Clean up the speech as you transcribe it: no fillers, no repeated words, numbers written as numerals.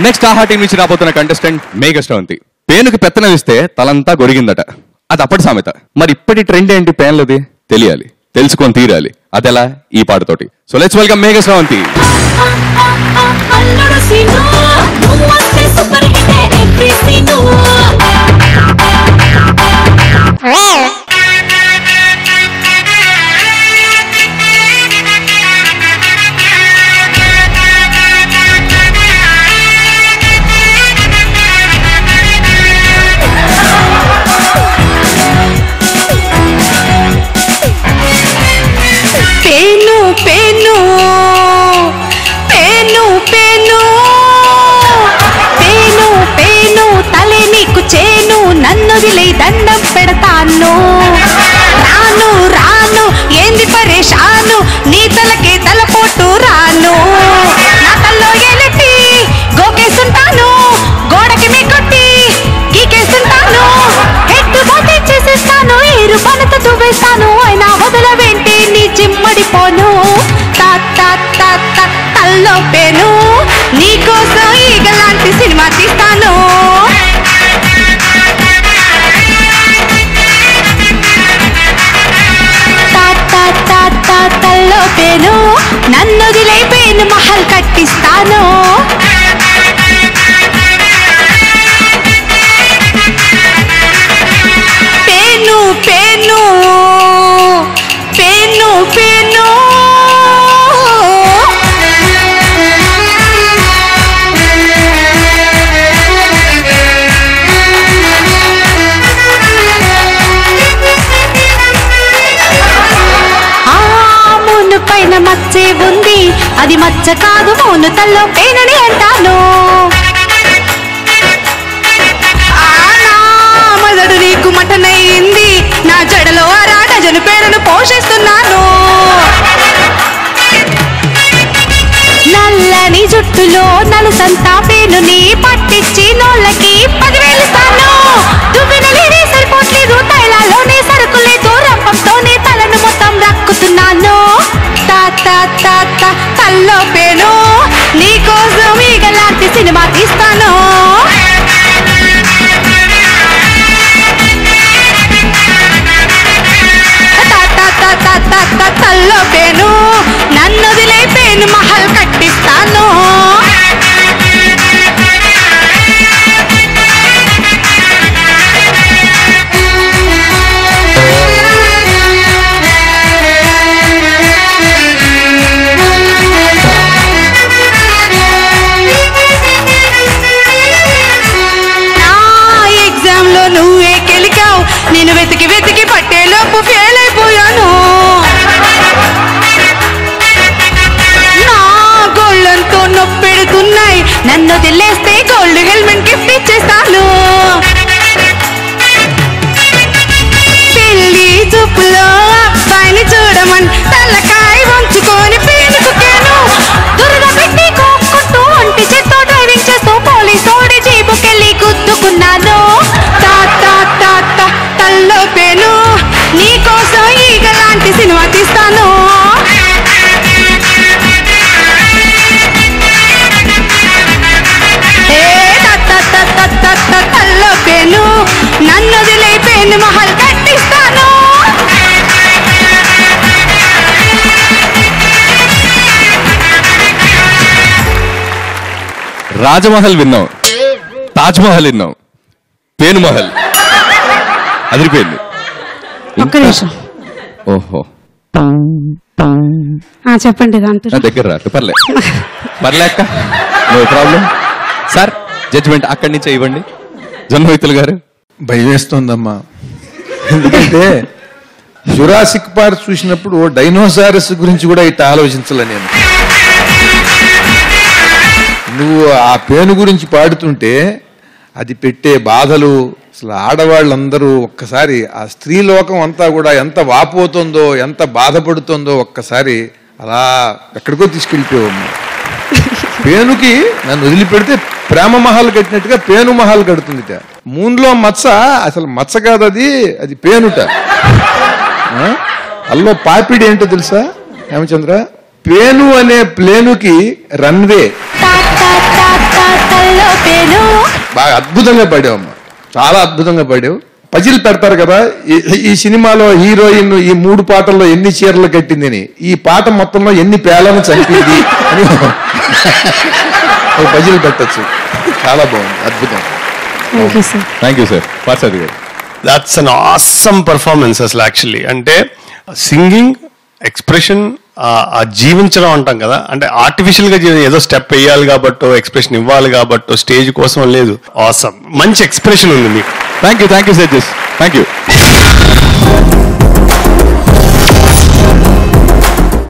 Next ఆహా team నుంచి రాబోతున్న కంటెస్టెంట్ మేఘశ్రవంతి. పేనుకి పెత్తనం ఇస్తే తలంతా గొరిగిందట, అది అప్పటి సామెత. మరి ఇప్పటి ట్రెండ్ ఏంటి పేన్లది? తెలియాలి, తెలుసుకొని తీరాలి. అదెలా? ఈ పాటతోటి. So let's welcome Meghashravanthi. దండం పెడతాను, రాను రాను ఏంది పరేషాను, నీ తలకే తలపోటు రాను, నా తల్లో ఎలటి గోకేసుంటాను, గోడకి మీ కొట్టి గీకేసుంటాను, హెడ్ పోతే చేసేస్తాను, ఏరు పనత దువ్వేస్తాను, అయినా వదలవేంటి నీ చిమ్మడిపోను, తల్లో పేను నీకోసం ఈగలాంటి సినిమా తీస్తాను. తల్లో పేను నన్ను వదిలేపేను మహల్ కట్టిస్తాను. పేను పేను పేను పేను పైన మచ్చే ఉంది, అది మచ్చ కాదు మోను తల్లో పేనని అంటాను. మొదడు నీకు మటనయ్యింది, నా జడలో అరాడజను పేరును పోషిస్తున్నాను. నల్లని జుట్టులో నలుసంతా పేనుని పట్టించి నోళ్ళకి 10,000 ఇస్తాను. దువ్విన లేని సరిపోట్లేదు, తైలాలోనే సరుకు లేదు, రంపంతోనే తలను మొత్తం రక్కుతున్నాను. తల్లో పేను నీకోసం ఈగలాంటి సినిమా తీస్తాను. తల్లో పేను నన్ను వదిలేపేను మహల్ కట్టిస్తాను. నువ్వే కెలికావు, నేను వెతికి వెతికి పట్టేలోపు ఫెయిల్ అయిపోయాను. నా గోళ్ళంతో నొప్పెడుతున్నాయి, నన్ను వదిలేస్తే గోల్డ్ హెల్మెట్ గిఫ్ట్ ఇచ్చేస్తాను. పెళ్లి చూపులో అబ్బాయిని చూడమని తలకాయ వంచుకొని పేనుకుతాను. దురద పెట్టి కోక్కుంటూ ఒంటి చేత్తో డ్రైవింగ్ చేస్తూ పోలీసోడి జీబుకెళ్ళి గుద్దుకున్నాను. తల్లో పేను నీకోసం ఈగలాంటి సినిమా తీస్తాను. తల్లో పేను నన్ను వదిలేపేను మహల్ కట్టిస్తాను. రాజమహల్ విన్నాం, తాజ్మహల్ విన్నాం, పేను మహల్ అదిరిపోయింది. ఒక్క నిమిషం. ఓహో చెప్పండి. దగ్గర రా, పర్లేక నో ప్రాబ్లం. సార్ జడ్జిమెంట్ అక్కడి నుంచే ఇవ్వండి. జన్మవితులు గారు. భయం వేస్తోందమ్మా, ఎందుకంటే జురాసిక్ పార్క్ చూసినప్పుడు డైనోసారస్ గురించి కూడా ఇట్లా ఆలోచించలే నేను. నువ్వు ఆ పేను గురించి పాడుతుంటే అది పెట్టే బాధలు, అసలు ఆడవాళ్ళందరూ ఒక్కసారి ఆ స్త్రీ లోకం అంతా కూడా ఎంత వాపోతుందో, ఎంత బాధపడుతుందో ఒక్కసారి అలా ఎక్కడికో తీసుకెళ్ళిపోయావు. పేనుకి నన్ను వదిలిపెడితే ప్రేమ మహల్ కట్టినట్టుగా పేను మహల్ కడుతుందిట. మూన్లో మచ్చ అసలు మచ్చ కాదు, అది పేనుట. అల్లో పాపిడి ఏంటో తెలుసా హేమచంద్ర? పేను అనే ప్లేనుకి రన్వే. బాగా అద్భుతంగా పాడావమ్మా, చాలా అద్భుతంగా పాడావు. పజిల్ పెడతారు కదా, ఈ సినిమాలో హీరోయిన్ ఈ 3 పాటల్లో ఎన్ని చీరలు కట్టిందని, ఈ పాట మొత్తంలో ఎన్ని పేలను చంపింది అని ఒక పజిల్ పెట్టచ్చు. చాలా బాగుంది, అద్భుతం. Thank you sir. పార్సాది గారు, దాట్స్ అన్ ఆసమ్ పర్ఫార్మెన్స్ అసలు. యాక్చువల్లీ అంటే సింగింగ్, ఎక్స్ప్రెషన్, ఆ జీవించడం అంటాం కదా, అంటే ఆర్టిఫిషియల్ గా ఏదో స్టెప్ వేయాలి కాబట్టో, ఎక్స్ప్రెషన్ ఇవ్వాలి కాబట్టో, స్టేజ్ కోసం లేదు. ఆసమ్, మంచి ఎక్స్ప్రెషన్ ఉంది మీకు. Thank you sir. Thank you.